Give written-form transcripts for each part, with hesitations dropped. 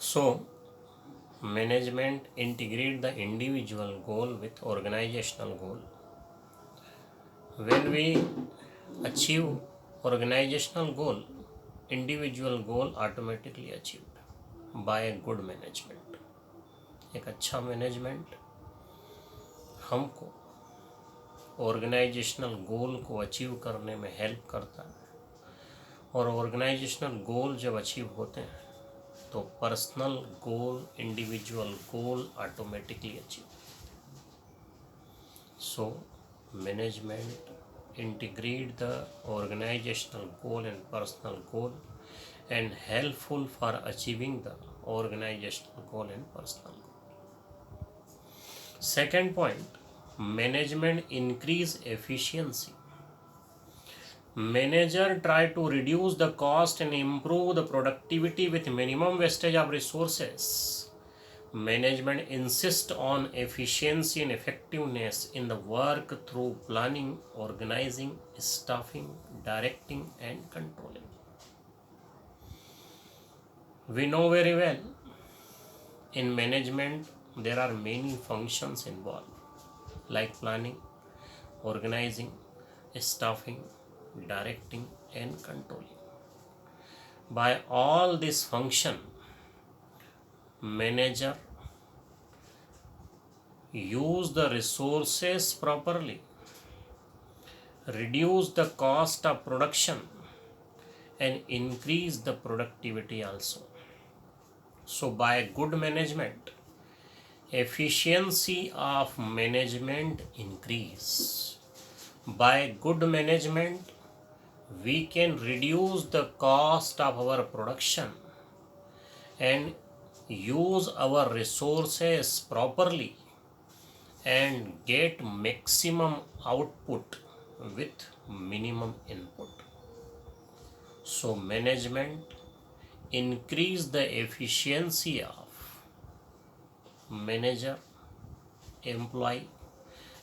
So, management integrate the individual goal with organizational goal. When we achieve organizational goal, individual goal automatically achieved by a good management. एक अच्छा management हमको organisational गोल को achieve करने में help करता है, और ऑर्गेनाइजेशनल गोल जब अचीव होते हैं तो personal goal, individual goal automatically achieve. So management integrate the organizational goal and personal goal and helpful for achieving the organizational goal and personal goal. Second point, management increase efficiency. Manager try to reduce the cost and improve the productivity with minimum wastage of resources. Management insists on efficiency and effectiveness in the work through planning, organizing, staffing, directing, and controlling. We know very well in management there are many functions involved, like planning, organizing, staffing, directing, and controlling. By all this function, manager use the resources properly, reduce the cost of production, and increase the productivity also. So by good management, efficiency of management increase. By good management, we can reduce the cost of our production and use our resources properly and get maximum output with minimum input. So management increase the efficiency of manager, employee,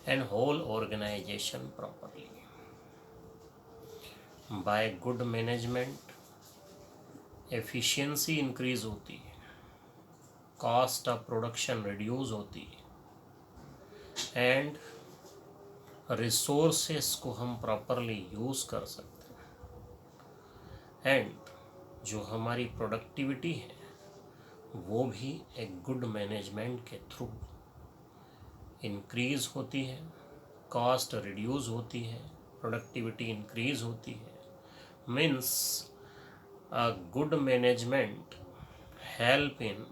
and whole organization properly. By good management, efficiency increase होती है, cost of production reduce होती है, and resources को हम properly use कर सकते हैं, and जो हमारी प्रोडक्टिविटी है वो भी एक गुड मैनेजमेंट के थ्रू इंक्रीज़ होती है, कॉस्ट रिड्यूस होती है, प्रोडक्टिविटी इंक्रीज़ होती है. Means a good management help in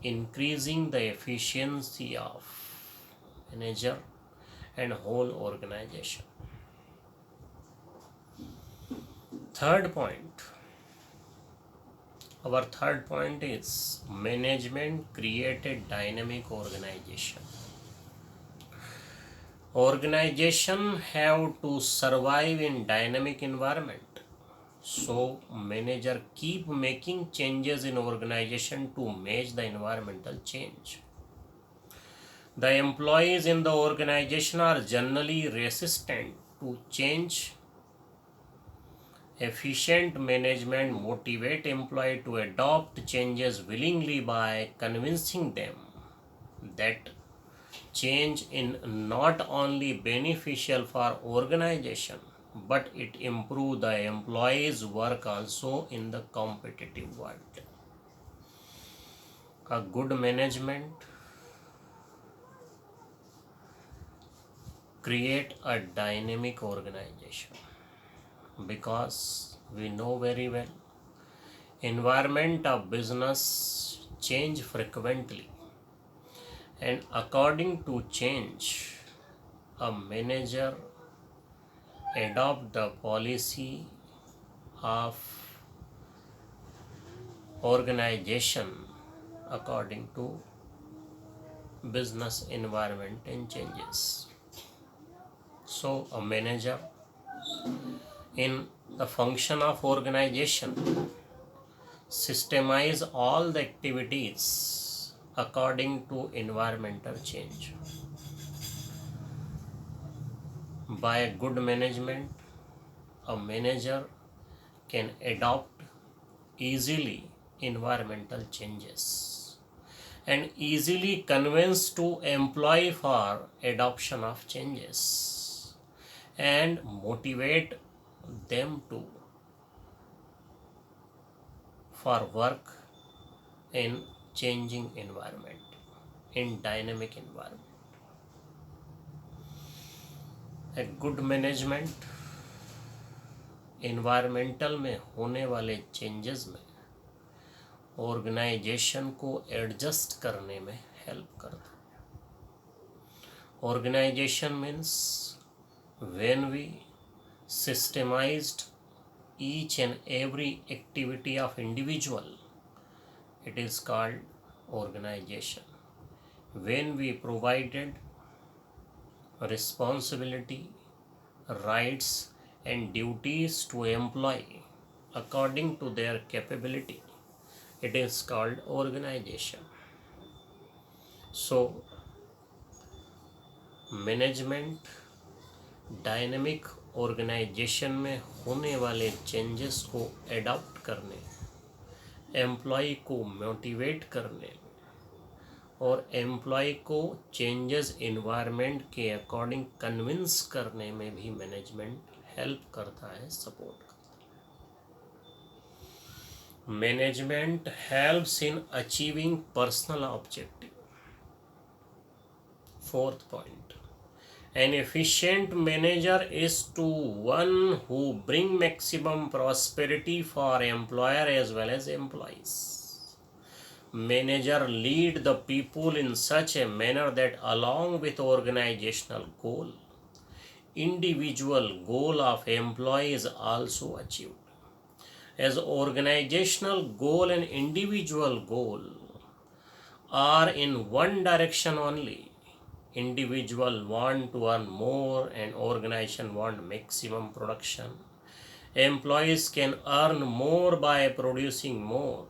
increasing the efficiency of manager and whole organization. Third point, our third point is management create a dynamic organization. Organization have to survive in dynamic environment. So manager keep making changes in organization to match the environmental change. The employees in the organization are generally resistant to change. Efficient management motivate employee to adopt changes willingly by convincing them that change is not only beneficial for organization, but it improve the employees' work also in the competitive world. A good management create a dynamic organization, because we know very well environment of business change frequently, and according to change a manager adopt the policy of organization according to business environment and changes. So a manager in the function of organization systemize all the activities according to environmental change. By good management, a manager can adopt easily environmental changes and easily convince to employee for adoption of changes and motivate them to for work in changing environment, in dynamic environment. A good management environmental में होने वाले changes में organisation को adjust करने में help करता है. Organization means when we systemized each and every activity of individual, it is called organization. When we provided responsibility, rights and duties to employee according to their capability, it is called organization. So management dynamic organization में होने वाले changes को adopt करने, employ को motivate करने और employ को changes environment के अकॉर्डिंग कन्विंस करने में भी मैनेजमेंट हेल्प करता है, सपोर्ट करता है. Management helps in achieving personal objective. Fourth point, an efficient manager is to one who bring maximum prosperity for employer as well as employees. Manager lead the people in such a manner that along with organizational goal, individual goal of employee is also achieved. As organizational goal and individual goal are in one direction only, individual want to earn more and organization want maximum production. Employees can earn more by producing more.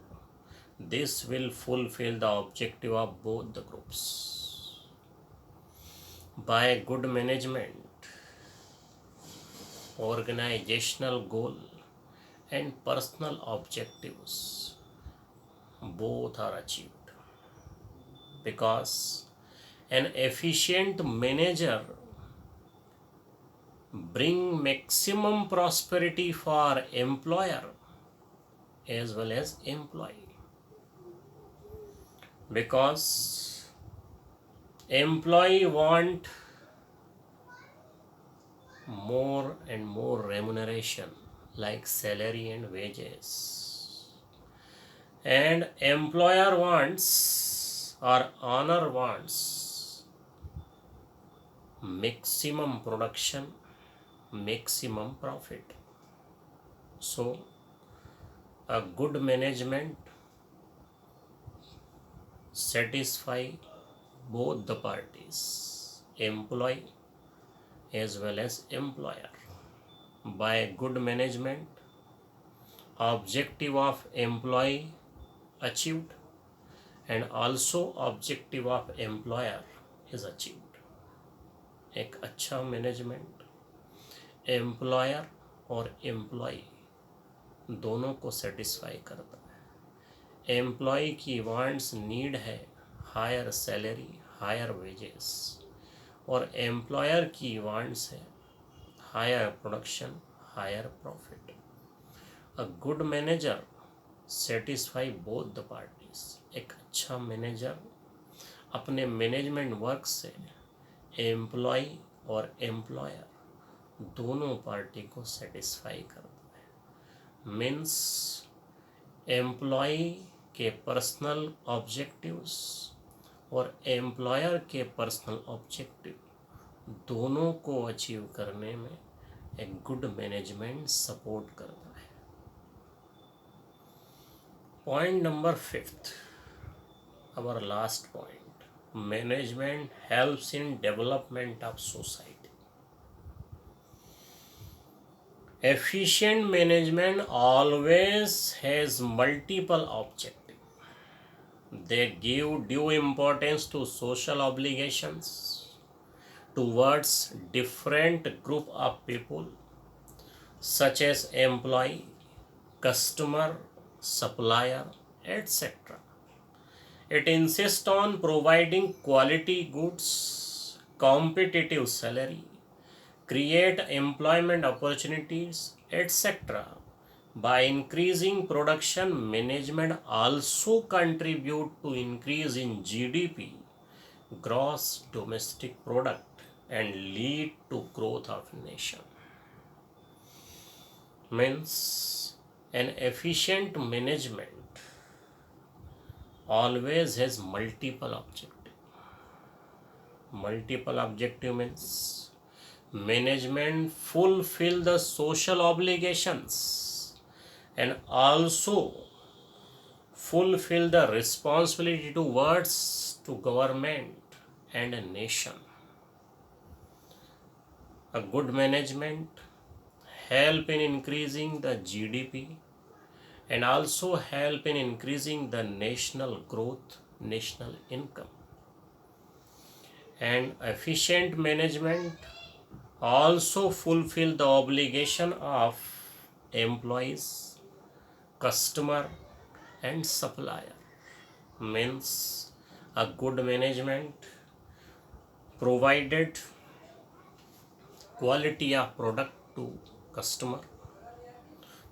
This will fulfill the objective of both the groups. By good management, organizational goal and personal objectives both are achieved, because an efficient manager bring maximum prosperity for employer as well as employee, because employee want more and more remuneration like salary and wages, and employer wants or owner wants maximum production, maximum profit. So a good management satisfy both the parties, employee as well as employer. By good management, objective of employee achieved and also objective of employer is achieved. एक अच्छा management employer और employ दोनों को satisfy करता है. Employee की wants need है higher salary, higher wages, और एम्प्लॉयर की वांट्स है higher production, higher profit. A good manager satisfy both the parties. एक अच्छा मैनेजर अपने मैनेजमेंट वर्क से एम्प्लॉय और एम्प्लॉयर दोनों पार्टी को सेटिस्फाई करता है. मीन्स एम्प्लॉय के पर्सनल ऑब्जेक्टिव्स और एम्प्लॉयर के पर्सनल ऑब्जेक्टिव दोनों को अचीव करने में एक गुड मैनेजमेंट सपोर्ट करता है. Point number 5th, our last point, management helps in development of society. Efficient management always has multiple objectives. They give due importance to social obligations towards different group of people such as employee, customer, supplier etc. It insists on providing quality goods, competitive salary, create employment opportunities, etc. By increasing production, management also contribute to increase in GDP, gross domestic product, and lead to growth of nation. Means an efficient management always has multiple objective. Multiple objective means management fulfill the social obligations and also fulfill the responsibility towards to government and a nation. A good management help in increasing the GDP and also help in increasing the national growth, national income. And efficient management also fulfill the obligation of employees, customer and supplier. Means a good management provided quality of product to customer,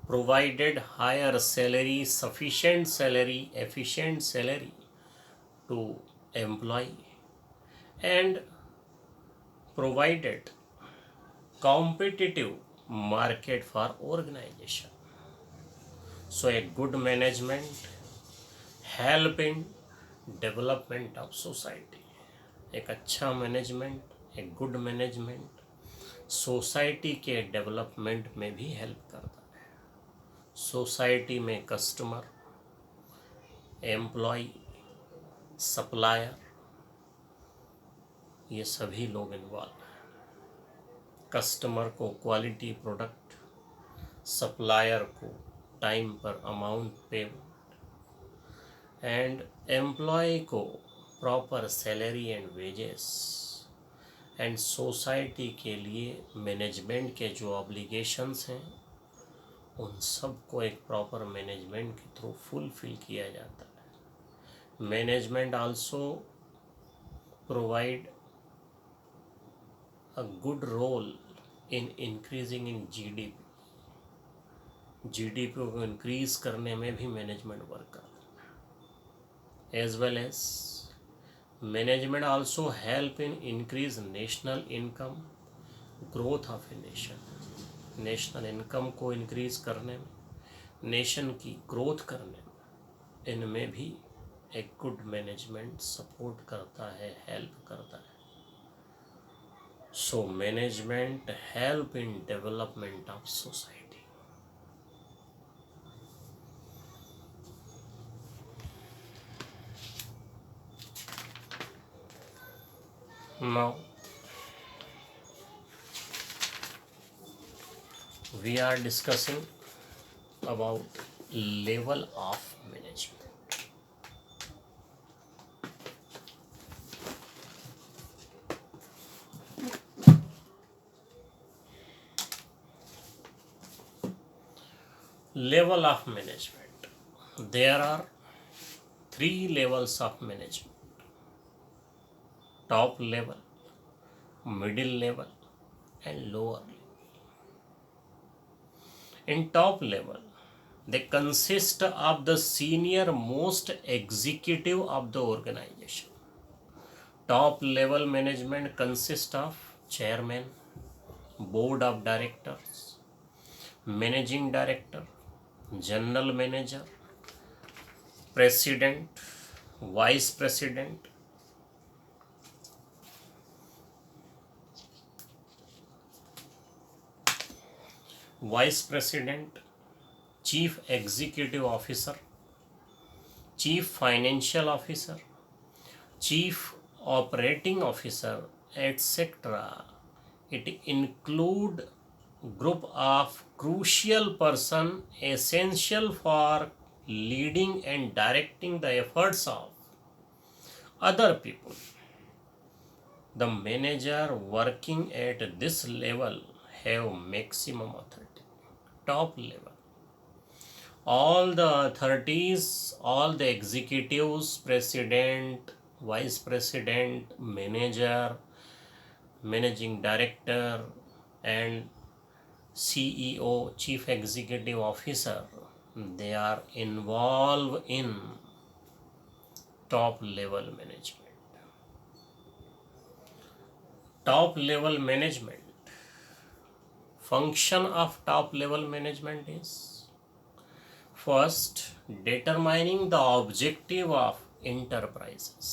provided higher salary, sufficient salary, efficient salary to employee, and provided competitive market for organization. So a good management help in development of society. एक अच्छा management, एक good management society के development में भी help करता है. Society में customer, employ, supplier, ये सभी लोग इन्वॉल्व हैं. कस्टमर को क्वालिटी प्रोडक्ट, सप्लायर को टाइम पर अमाउंट पे एंड एम्प्लॉय को proper salary and wages, and society के लिए मैनेजमेंट के जो ऑब्लिगेशंस हैं उन सब को एक प्रॉपर मैनेजमेंट के थ्रू फुलफिल किया जाता है. Management also provide a good role in increasing in GDP. GDP को इंक्रीज करने में भी मैनेजमेंट वर्क करता है. As well as management also help in increase national income, growth of a nation. National income को इंक्रीज करने में, nation की ग्रोथ करने में, इनमें भी एक गुड मैनेजमेंट सपोर्ट करता है, हेल्प करता है. So management help in development of society. Now we are discussing about level of management. Level of management. There are 3 levels of management: top level, middle level and lower level. In top level, they consist of the senior most executive of the organization. Top level management consists of chairman, board of directors, managing director, general manager, president, vice president, chief executive officer, chief financial officer, chief operating officer, etc. It include group of crucial person essential for leading and directing the efforts of other people. The manager working at this level have maximum authority. Top level. All the authorities, all the executives, president, vice president, manager, managing director, and CEO, chief executive officer, they are involved in top level management. Top level management. Function of top level management is first, determining the objective of enterprises.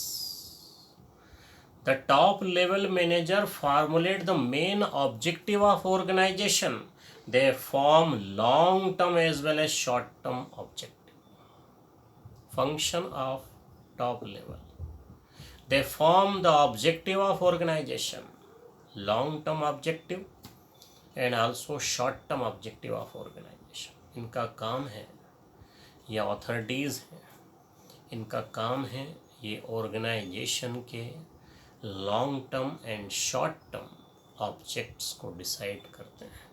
The top level manager formulate the main objective of organization. They form long term as well as short term objective. Function of top level. They form the objective of organization, long term objective and also short term objective of organization. इनका काम है, ये authorities हैं, इनका काम है ये organisation के long term and short term objects को डिसाइड करते हैं.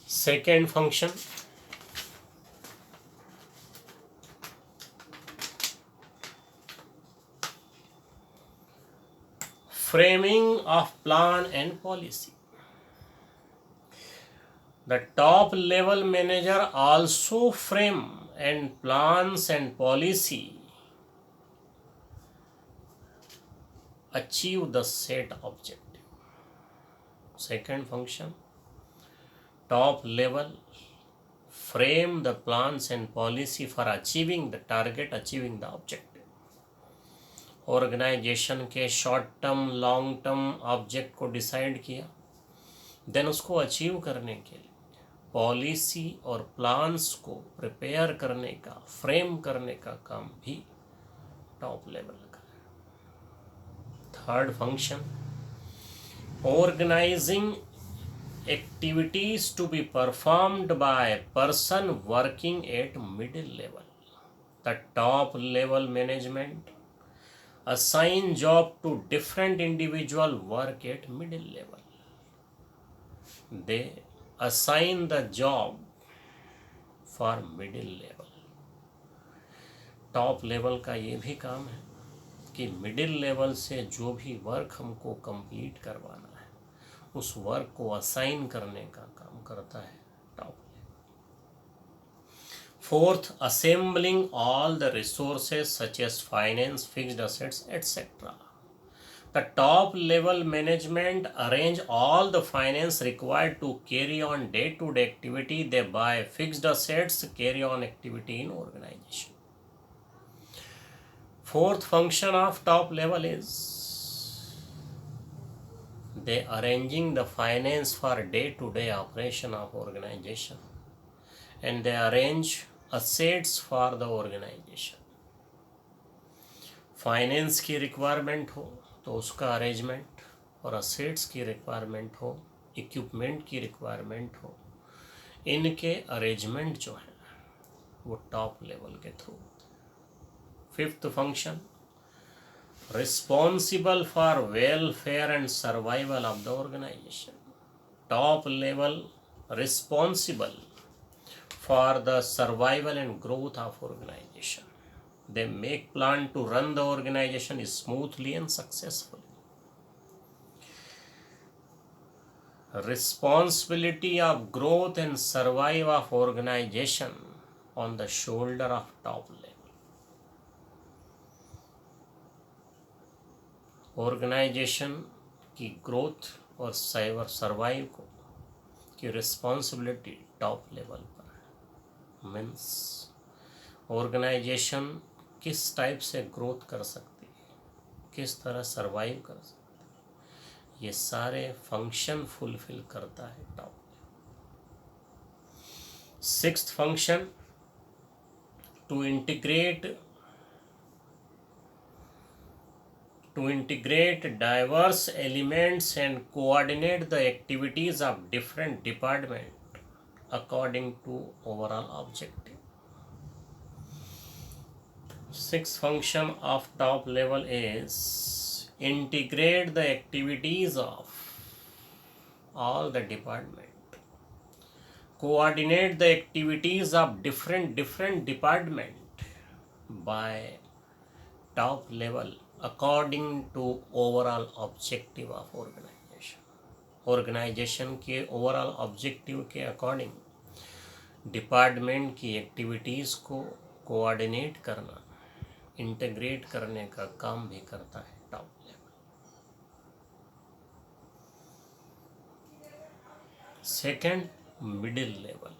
Second function, framing of plan and policy. The top level manager also frame and plans and policy achieve the set objective. Second function, top level frame the plans and policy for achieving the target, achieving the objective. Organisation के short term long term object को decide किया, then उसको achieve करने के लिए policy और plans को prepare करने का, फ्रेम करने का काम भी टॉप लेवल का है. Third function, organizing activities to be performed by person working at middle level. The top level management assign job to different individual work at middle level. They assign the job for middle level. Top level का ये भी काम है कि middle level से जो भी work हमको कंप्लीट करवाना है उस वर्क को असाइन करने का काम करता है top. Fourth, assembling all the resources such as finance, fixed assets, etc. The top level management arrange all the finance required to carry on day-to-day activity. They buy fixed assets, carry on activity in organization. Fourth function of top level is they arranging the finance for day-to-day operation of organization, and they arrange assets for the organization. Finance की requirement हो तो उसका arrangement, और assets की requirement हो, equipment की requirement हो, इनके अरेंजमेंट जो है वो टॉप लेवल के through. Fifth function, responsible for welfare and survival of the organization. Top level responsible for the survival and growth of organization. They make plan to run the organization smoothly and successfully. Responsibility of growth and survival of organization on the shoulder of top level. Organization की growth और survive को की responsibility top level पर. Means organisation किस type से growth कर सकती है, किस तरह सरवाइव कर सकती है, ये सारे फंक्शन फुलफिल करता है top. Sixth function, to integrate diverse elements and coordinate the activities of different departments according to overall objective. Sixth function of top level is integrate the activities of all the department coordinate the activities of different department by top level according to overall objective of organization के overall objective के according department की activities को coordinate करना, integrate करने का काम भी करता है top level. Second, middle level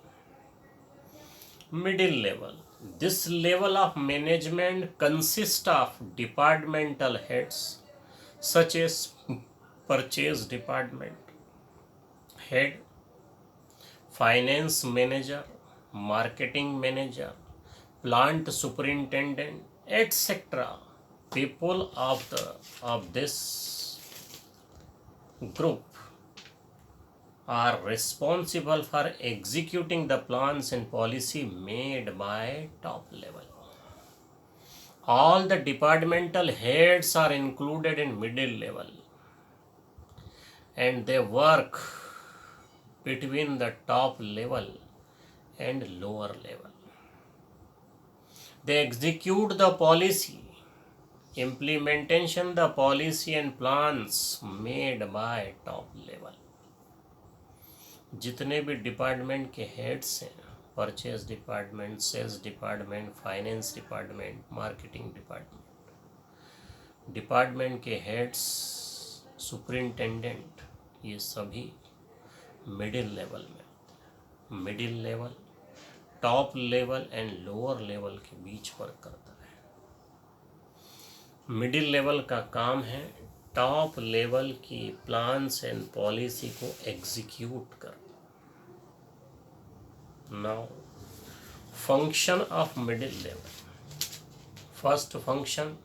this level of management consists of departmental heads such as purchase department head, finance manager, marketing manager, plant superintendent, etc. People of this group are responsible for executing the plans and policy made by top level. All the departmental heads are included in middle level and they work between the top level and lower level. They execute the policy, implementation the policy and plans made by top level. जितने भी department के heads हैं, purchase department, sales department, finance department, marketing department के heads, superintendent, ये सभी middle level में, middle level, top level and lower level के बीच वर्क करता है। मिडिल लेवल का काम है टॉप लेवल की प्लान्स एंड पॉलिसी को एग्जीक्यूट कर। Now function of middle level. First function,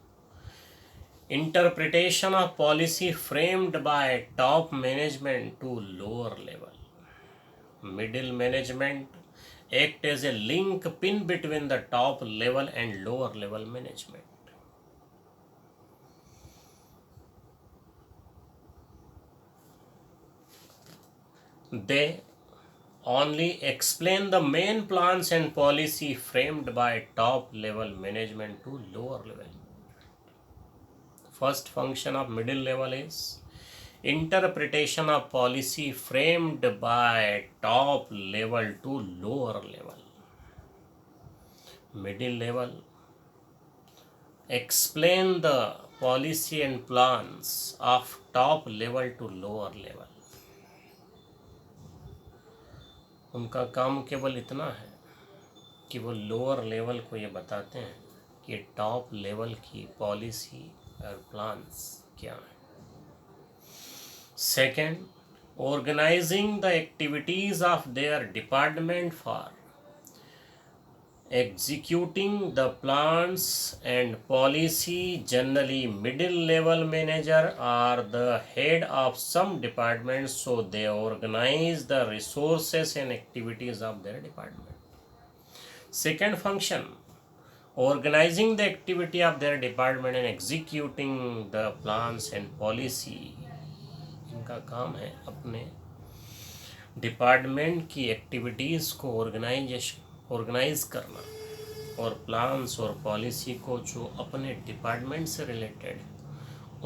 interpretation of policy framed by top management to lower level. Middle management act as a link pin between the top level and lower level management. They only explain the main plans and policy framed by top level management to lower level. First function of middle level is interpretation of policy framed by top level to lower level. Middle level explain the policy and plans of top level to lower level. उनका काम केवल इतना है कि वो lower level को ये बताते हैं कि टॉप लेवल की पॉलिसी और प्लान्स क्या हैं। Second, organizing the activities of their department for executing the plans and policy. Generally middle level manager are the head of some departments, so they organize the resources and activities of their department. Second function, organizing the activity of their department and executing the plans and policy. इनका काम है अपने department की activities को organise करना और plans और policy को जो अपने डिपार्टमेंट से रिलेटेड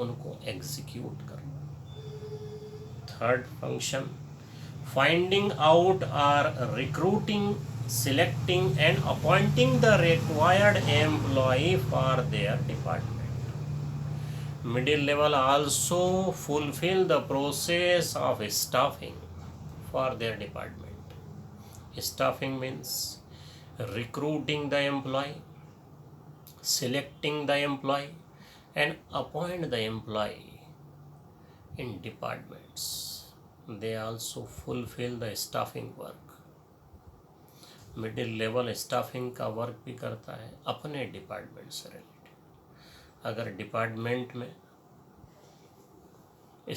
उनको एग्जीक्यूट करना। थर्ड फंक्शन, फाइंडिंग आउट और recruiting, selecting and appointing the required employee for their department. Middle level also fulfil the process of staffing for their department. Staffing means recruiting the employee, selecting the employee and appoint the employee in departments. They also fulfill the staffing work. Middle level staffing का work भी करता है अपने department से related. अगर department में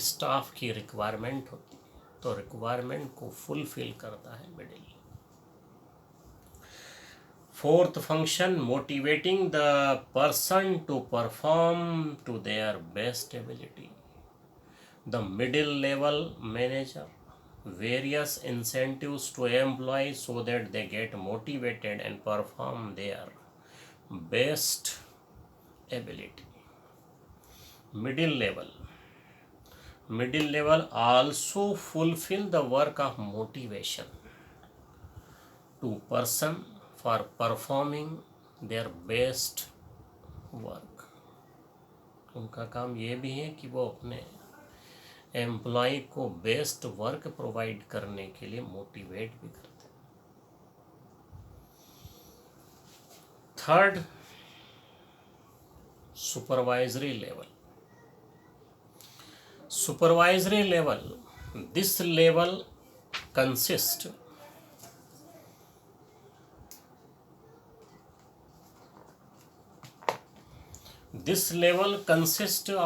staff की requirement होती है तो रिक्वायरमेंट को फुलफिल करता है middle. Fourth function, motivating the person to perform to their best ability. The middle level manager various incentives to employees so that they get motivated and perform their best ability. Middle level. Middle level also fulfill the work of motivation to person for performing their best work. उनका काम ये भी है कि वो अपने employ को best work provide करने के लिए मोटिवेट भी करते हैं. Third, supervisory level. Supervisory level. This level consists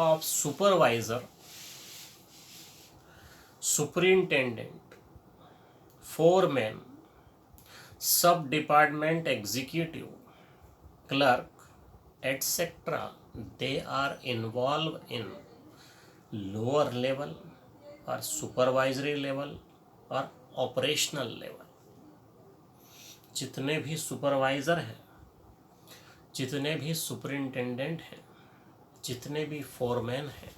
of supervisor, superintendent, foreman, sub-department executive, clerk, etc. They are involved in lower level or supervisory level और ऑपरेशनल लेवल. जितने भी supervisor हैं, जितने भी सुपरिंटेंडेंट हैं, जितने भी फोरमैन हैं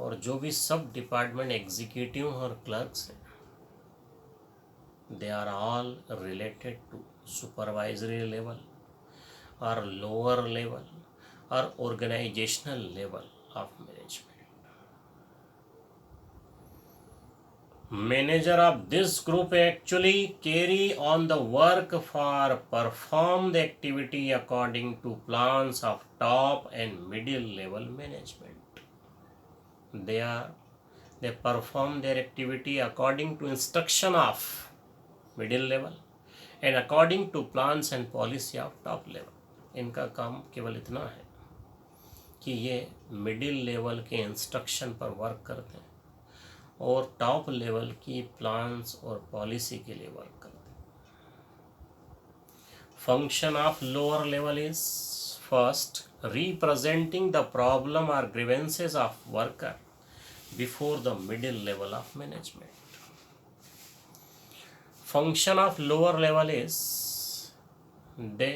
और जो भी सब डिपार्टमेंट एग्जीक्यूटिव और क्लर्क्स हैं, they are all related to supervisory level और लोअर लेवल और organizational level of management. Manager of this group actually carry on the work for perform the activity according to plans of top and middle level management. They perform their activity according to instruction of middle level and according to plans and policy of top level. इनका काम केवल इतना है कि ये middle level के instruction पर work करते हैं और टॉप लेवल की प्लान्स और पॉलिसी के लिए वर्क करते हैं. Function of lower level is first representing the problem और grievances of worker before the middle level of management. Function of lower level is they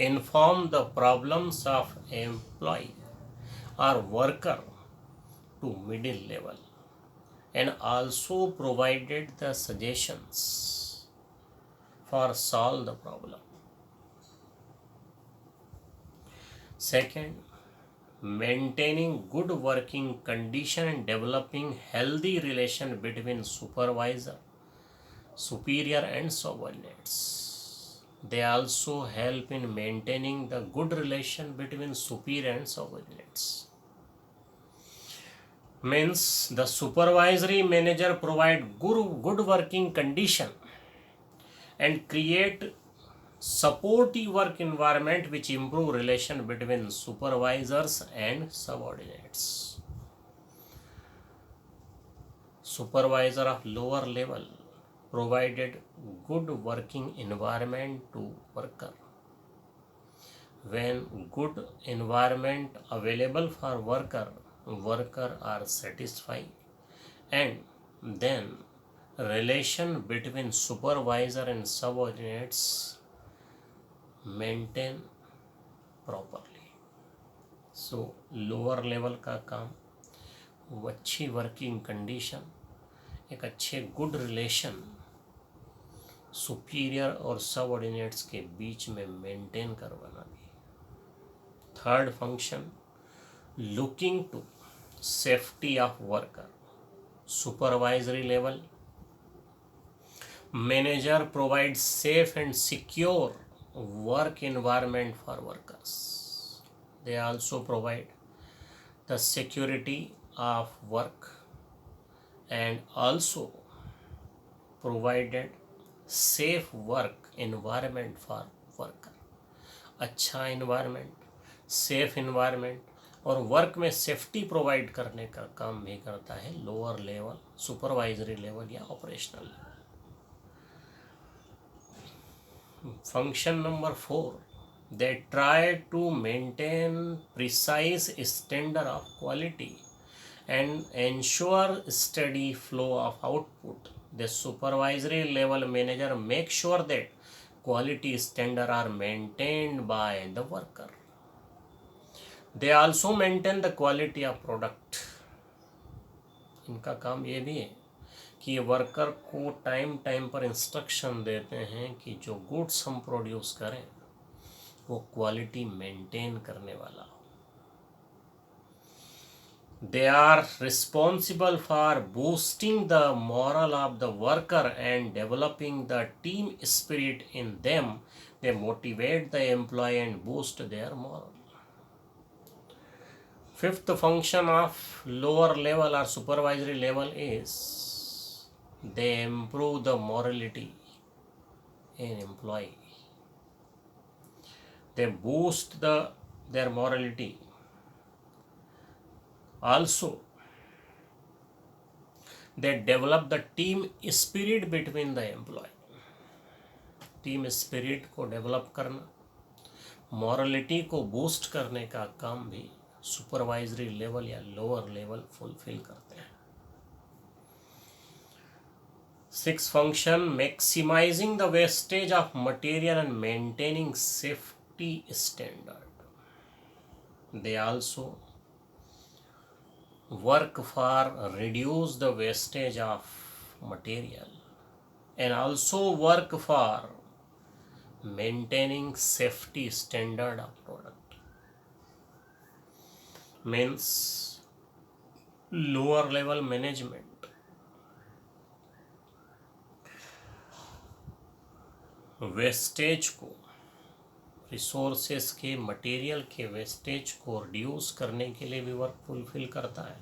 inform the problems of employee or worker to middle level and also provided the suggestions for solve the problem. Second, maintaining good working condition and developing healthy relation between supervisor, superior and subordinates. They also help in maintaining the good relation between superior and subordinates. Means the supervisory manager provide good working condition and create supportive work environment which improve relation between supervisors and subordinates. Supervisor of lower level provided good working environment to worker. When good environment available for worker are satisfied, and then relation between supervisor and subordinates maintain properly. So lower level का काम वो अच्छी working condition, एक अच्छे good relation superior और subordinates के बीच में मेंटेन करवाना भी. Third function looking to safety of worker. Supervisory level manager provide safe and secure work environment for workers. They also provide the security of work and also provided safe work environment for worker. अच्छा environment, safe environment और work में safety provide करने का काम भी करता है lower level, supervisory level या operational level. Function number 4, they try to maintain precise standard of quality and ensure steady flow of output. The supervisory level manager makes sure that quality standards are maintained by the worker. They also maintain the quality of product. इनका काम ये भी है कि worker को time time पर instruction देते हैं कि जो गुड्स हम प्रोड्यूस करें वो क्वालिटी मेंटेन करने वाला हो. They are responsible for boosting the moral of the worker and developing the team spirit in them. They motivate the employee and boost their moral. Fifth function of lower level or supervisory level is they improve the morality in employee. They boost their morality. Also, they develop the team spirit between the employee. Team spirit को develop करना, morality को boost करने का काम भी supervisory level या lower level fulfil करते हैं. Six function maximising the wastage of material and maintaining safety standard. They also work for reduce the wastage of material and also work for maintaining safety standard of product. Means lower level management wastage को, resources के, material के wastage को reduce करने के लिए भी work fulfil करता है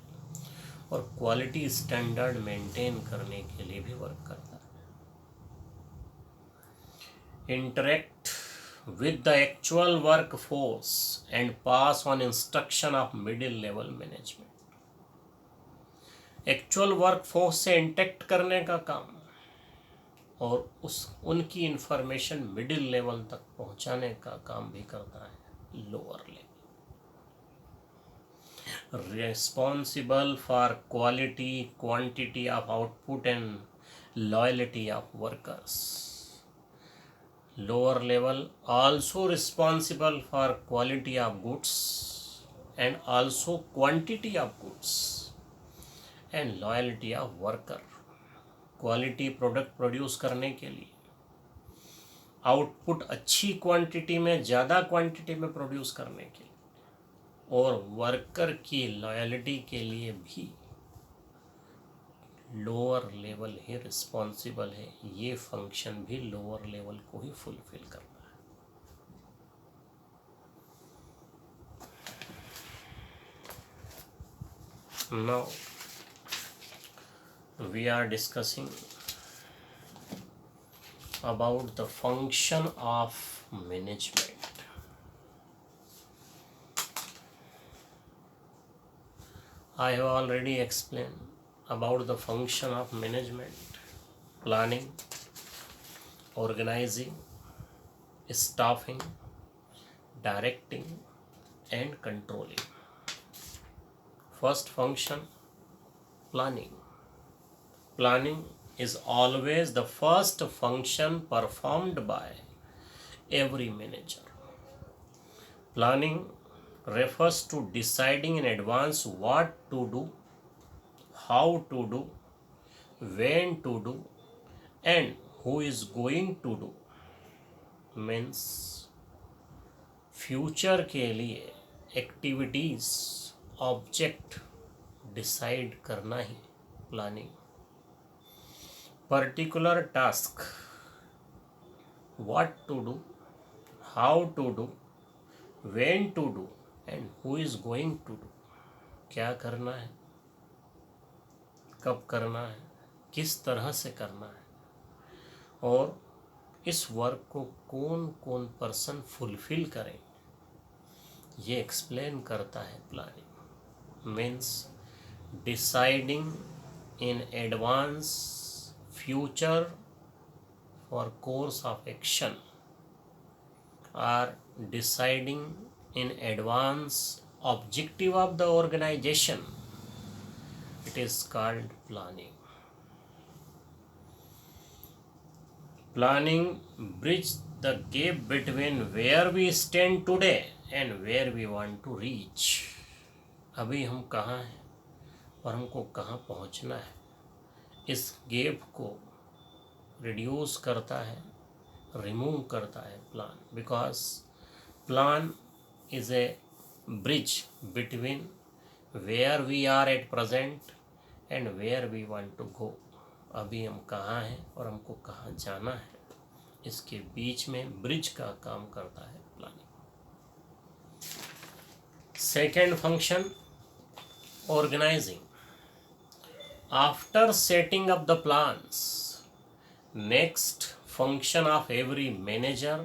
और क्वालिटी स्टैंडर्ड मेंटेन करने के लिए भी वर्क करता है. Interact with the actual workforce and pass on instruction of middle level management. Actual workforce से इंटेक्ट करने का काम और उनकी इंफॉर्मेशन मिडिल लेवल तक पहुंचाने का काम भी करता है lower level. Responsible for quality, quantity of output and loyalty of workers. Lower level also responsible for quality of goods and also quantity of goods and loyalty of worker. Quality product produce करने के लिए, output अच्छी quantity में, ज़्यादा quantity में produce करने के लिए और वर्कर की लॉयल्टी के लिए भी लोअर लेवल ही रिस्पॉन्सिबल है. ये फंक्शन भी लोअर लेवल को ही फुलफिल करना है. Now we are discussing about the function of management. I have already explained about the function of management: planning, organizing, staffing, directing and controlling. First function, planning. Planning is always the first function performed by every manager. Planning refers to deciding in advance what to do, how to do, when to do, and who is going to do. Means future के लिए activities, object decide करना ही planning. Particular task, what to do, how to do, when to do and who is going to do. क्या करना है, कब करना है, किस तरह से करना है और इस वर्क को कौन कौन पर्सन फुलफिल करें, ये एक्सप्लेन करता है planning. Means deciding in advance future for course of action or deciding in advance objective of the organization It is called planning. Planning bridge the gap between where we stand today and where we want to reach. अभी हम कहाँ हैं और हमको कहाँ पहुँचना है, इस गैप को रिड्यूस करता है, रिमूव करता है plan. Because plan is a bridge between where we are at present and where we want to go. अभी हम कहाँ हैं और हमको कहाँ जाना है, इसके बीच में ब्रिज का काम करता है planning. Second function, organising. After setting up the plans, next function of every manager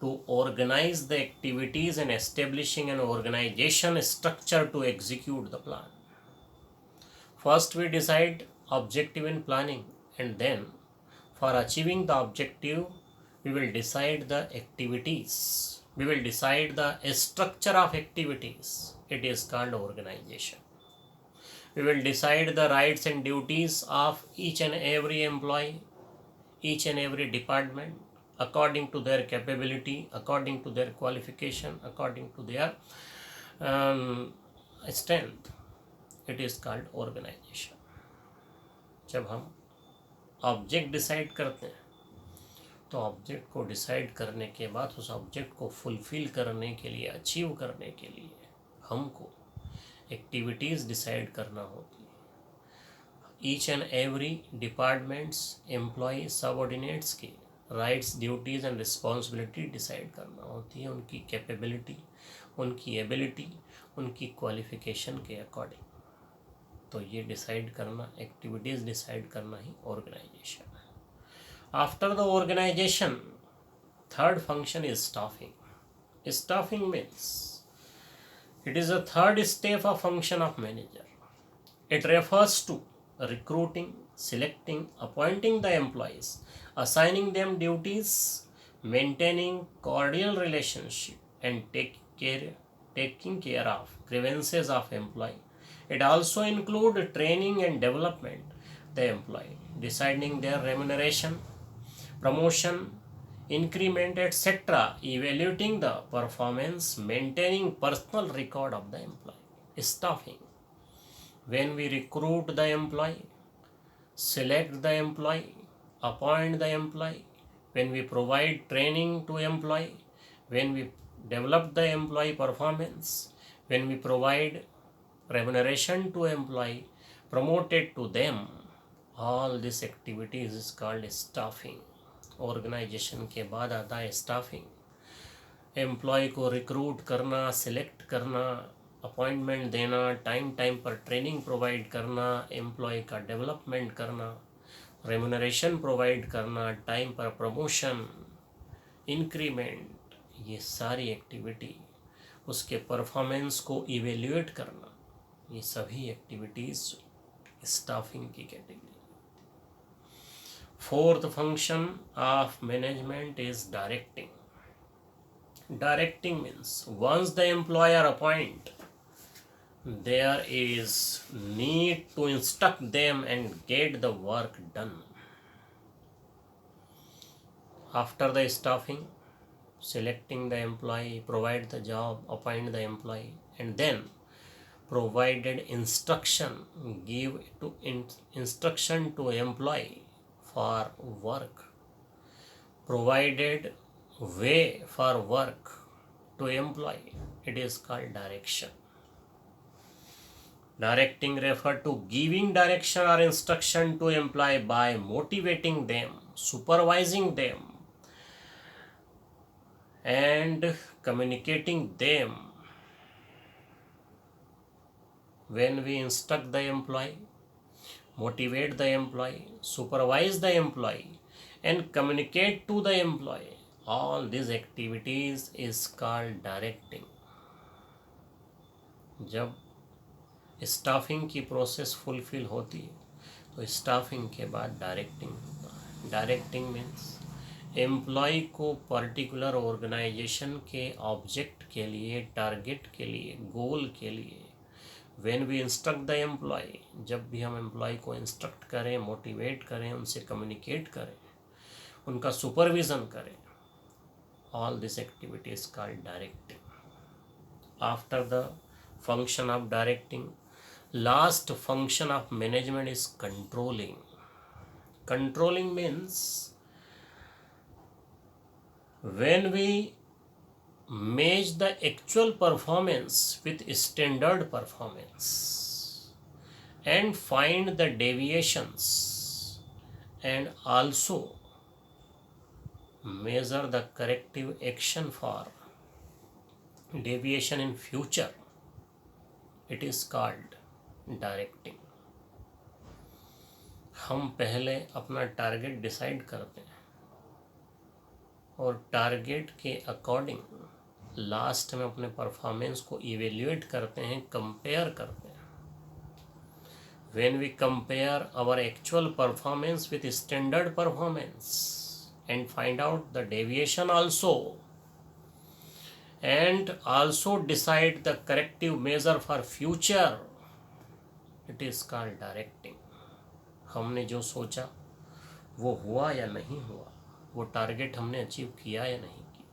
to organize the activities and establishing an organization structure to execute the plan. First we decide objective in planning, and then for achieving the objective we will decide the activities, we will decide the structure of activities. It is called organization. We will decide the rights and duties of each and every employee, each and every department, according to their capability, according to their qualification, according to their strength. It is called organization. जब हम object decide करते हैं तो object को decide करने के बाद उस ऑब्जेक्ट को फुलफिल करने के लिए, अचीव करने के लिए हमको एक्टिविटीज़ डिसाइड करना होती है. Each and every departments, employ, subordinates के rights, duties and responsibility decide करना होती है, उनकी कैपेबिलिटी, उनकी एबिलिटी, उनकी क्वालिफिकेशन के अकॉर्डिंग. तो ये डिसाइड करना, एक्टिविटीज़ डिसाइड करना ही ऑर्गेनाइजेशन है. After the organisation, third function is staffing. Staffing means it is a third step of function of manager. It refers to recruiting, selecting, appointing the employees, assigning them duties, maintaining cordial relationship, and taking care of grievances of employee. It also includes training and development the employee, deciding their remuneration, promotion, increment, etc., evaluating the performance, maintaining personal record of the employee. Staffing, when we recruit the employee, select the employee, appoint the employee, when we provide training to employee, when we develop the employee performance, when we provide remuneration to employee, promoted to them, all these activities is called staffing. Organisation के बाद आता है staffing. Employ को recruit करना, select करना, appointment देना, time time पर training provide करना, एम्प्लॉय का डेवलपमेंट करना, रेम्यूनरेशन प्रोवाइड करना, टाइम पर प्रमोशन, इंक्रीमेंट, ये सारी एक्टिविटी, उसके परफॉर्मेंस को इवेल्यूएट करना, ये सभी एक्टिविटीज़ स्टाफिंग की category. Fourth function of management is directing. Directing means once the employer appoint, there is need to instruct them and get the work done. After the staffing, selecting the employee, provide the job, appoint the employee, and then provided instruction, give to instruction to employee for work, provided way for work to employee. It is called direction. Directing refer to giving direction or instruction to employee by motivating them, supervising them, and communicating them. When we instruct the employee, motivate the employee, supervise the employee, and communicate to the employee, all these activities is called directing. जब staffing की process fulfil होती है तो staffing के बाद directing होता है. Directing means employ को पर्टिकुलर ऑर्गेनाइजेशन के ऑब्जेक्ट के लिए, टारगेट के लिए, गोल के लिए when we instruct the employ, जब भी हम एम्प्लॉय को इंस्ट्रक्ट करें, मोटिवेट करें, उनसे कम्युनिकेट करें, उनका सुपरविजन करें, all this activity is called directing. After the function of directing, last function of management is controlling. Controlling means when we match the actual performance with standard performance and find the deviations and also measure the corrective action for deviation in future, it is called directing. हम पहले अपना target decide करते हैं और target के according last में अपने performance को इवेल्युएट करते हैं, कंपेयर करते हैं. When we compare our actual performance with standard performance and find out the deviation also and also decide the corrective measure for future, it is called directing. हमने जो सोचा वो हुआ या नहीं हुआ, वो टारगेट हमने अचीव किया या नहीं किया,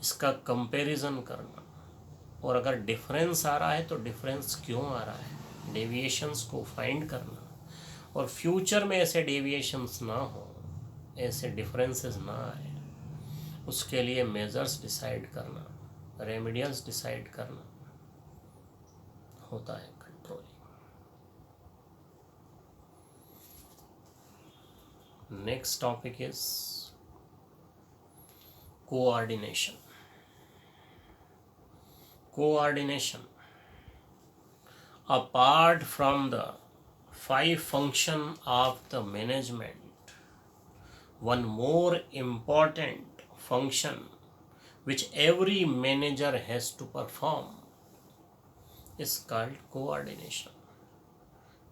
इसका कंपैरिजन करना, और अगर डिफरेंस आ रहा है तो डिफरेंस क्यों आ रहा है, डेविएशंस को फाइंड करना, और फ्यूचर में ऐसे डेविएशंस ना हो, ऐसे डिफरेंसेस ना आए, उसके लिए मेजर्स डिसाइड करना, रेमेडियल्स डिसाइड करना होता है controlling. Next topic is coordination. Coordination, apart from the 5 function of the management, one more important function which every manager has to perform is called coordination.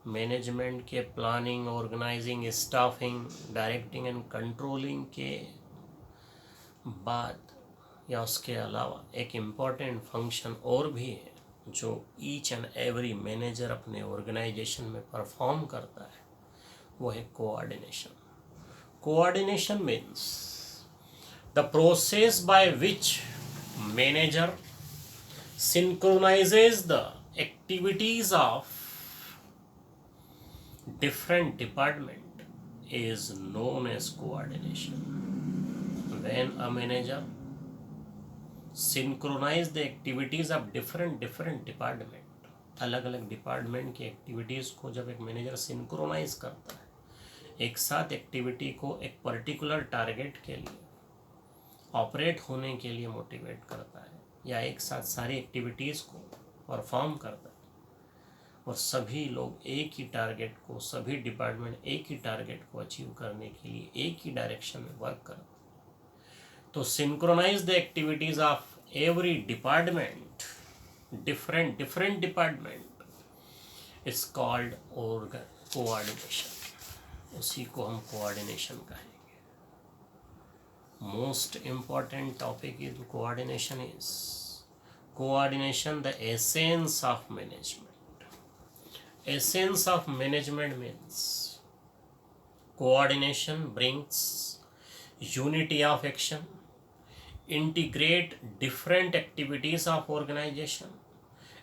Management के planning, organising, staffing, directing and controlling के बाद या उसके अलावा एक important function और भी है जो ईच एंड एवरी मैनेजर अपने ऑर्गेनाइजेशन में परफॉर्म करता है, वो है coordination. Coordination means the process by which manager synchronizes the activities of different department is known as coordination. When a manager synchronize the activities of different department, अलग अलग department की activities को जब एक मैनेजर सिंक्रोनाइज करता है, एक साथ एक्टिविटी को एक पर्टिकुलर टारगेट के लिए ऑपरेट होने के लिए मोटिवेट करता है, या एक साथ सारी एक्टिविटीज़ को परफॉर्म करता है, और सभी लोग एक ही टारगेट को, सभी डिपार्टमेंट एक ही टारगेट को अचीव करने के लिए एक ही डायरेक्शन में वर्क करते हैं, तो synchronise the activities of every department, different department, is called coordination. उसी को हम कोऑर्डिनेशन कहेंगे. Most important topic in coordination is coordination, the essence of management. Essence of management means coordination brings unity of action, integrate different activities of organization,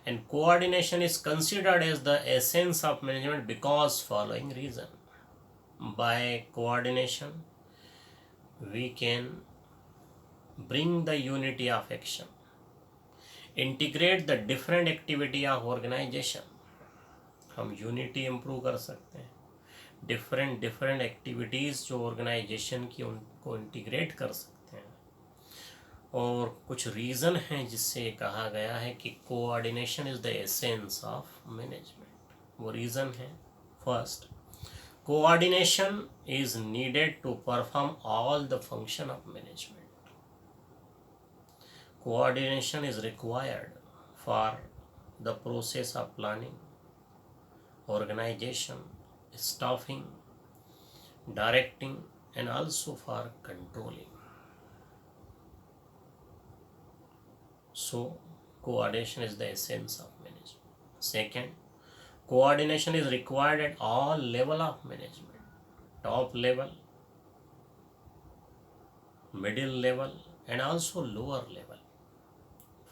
and coordination is considered as the essence of management because following reason. By coordination we can bring the unity of action, integrate the different activity of organization. हम unity improve कर सकते हैं, different activities जो organisation की उनको integrate कर सकते हैं. और कुछ रीज़न हैं जिससे कहा गया है कि coordination is the essence of management. वो रीज़न है, first, coordination is needed to perform all the function of management. Coordination is required for the process of planning, organization, staffing, directing, and also for controlling. So, coordination is the essence of management. Second, coordination is required at all level of management, top level, middle level, and also lower level.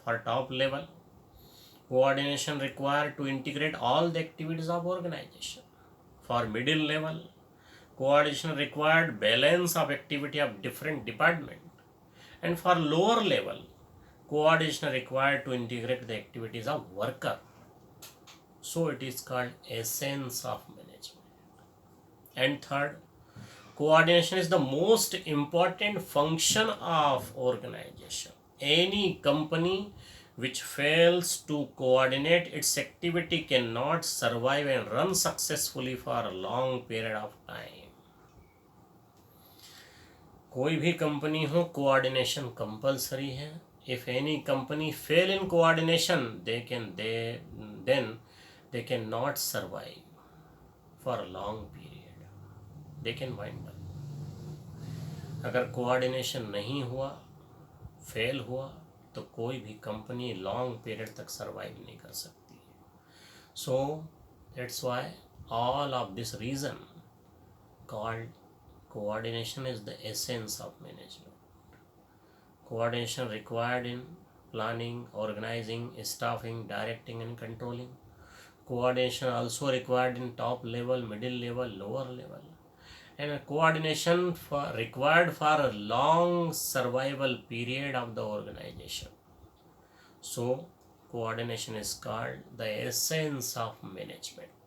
For top level, coordination required to integrate all the activities of organization. For middle level, coordination required balance of activity of different department. And for lower level, coordination required to integrate the activities of worker. So it is called essence of management. And third, coordination is the most important function of organization. Any company which fails to coordinate its activity cannot survive and run successfully for a long period of time. कोई भी company हो, coordination compulsory है. If any company fail in coordination, then they cannot survive for a long period. They can wind up. अगर coordination नहीं हुआ, fail हुआ, तो कोई भी कंपनी लॉन्ग पीरियड तक सर्वाइव नहीं कर सकती. So that's why all of this reason called coordination is the essence of management. Coordination required in planning, organizing, staffing, directing, and controlling. Coordination also required in top level, middle level, lower level. And coordination required for a long survival period of the organization. So, coordination is called the essence of management.